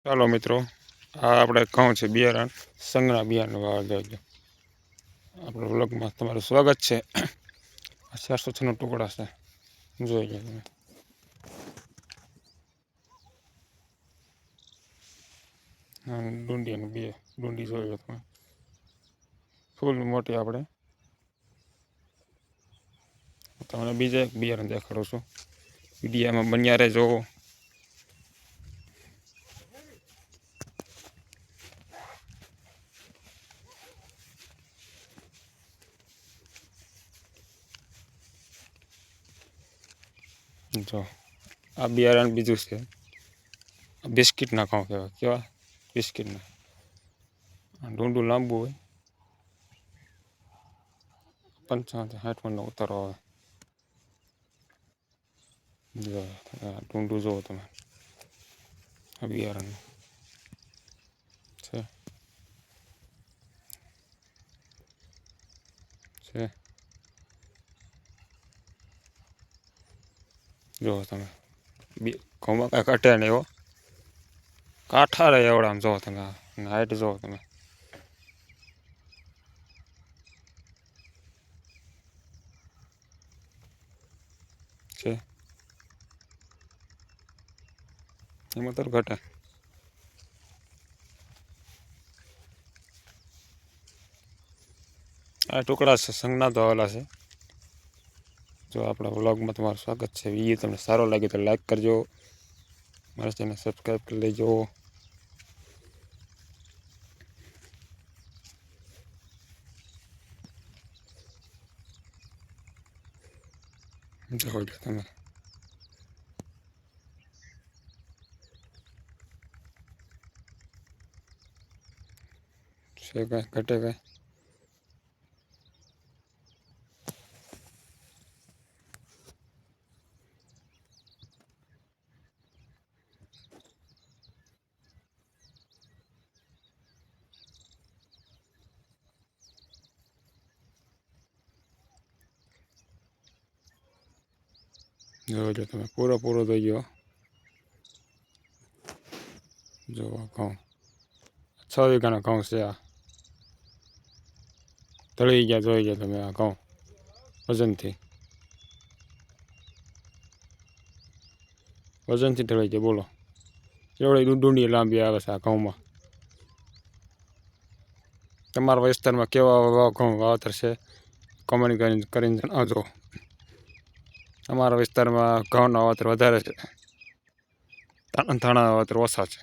ચાલો મિત્રો, આ આપણે ઘઉં છે બિયારણ સંઘના બિયારણ વાવવા દેજો. આપણા વ્લોગમાં તમારું સ્વાગત છે. 406 ટુકડા છે, જોઈ લો તમે. ડુંડી અને બે ડુંડી જોઈ લો તમે, ફૂલ મોટી. આપણે તમને બીજા એક બિયારણ દેખાડું છું, વિડીયામાં બન્યા રહેજો. જો આ બિયારણ બીજું છે, બિસ્કિટના ઘઉં કહેવાય. કેવા બિસ્કિટના, ડુંડું લાંબુ હોય, 55-60 મણનો ઉતારો આવે. જો ડુંડું જુઓ તમે, આ બિયારણ છે. જુઓ તમે, ઘઉંમાં કાંઈ ઘટે નહીં એવો, કાંઠા રહે એવડા. આમ જુઓ તમે, હાઈટ જુઓ તમે. છે એમાં તો ઘટે. આ ટુકડા છે સંઘના તો આવેલા છે. જો આપણા વ્લોગમાં તમારું સ્વાગત છે. વિડીયો તમને સારો લાગે તો લાઈક કરજો, મારા ચેનલ સબસ્ક્રાઈબ કરી લેજો. જોઈ લો તમે, છે કાંઈ ઘટે કાંઈ. જોઈ લો તમે, પૂરો થઈ ગયો. જો ઘઉં 6 વીઘાના ઘઉં છે. આ તળી ગયા, જોઈ ગયા તમે. આ ઘઉં વજનથી તળી ગયા. બોલો એવડી ડુંડી લાંબી આવે છે આ ઘઉંમાં. તમારા વિસ્તારમાં કેવા ઘઉં વાવતર છે, કોમેન્ટ કરીને જણાવજો. અમારા વિસ્તારમાં ઘઉંના વાવતર વધારે છે, ધાણા વાવતર ઓછા છે.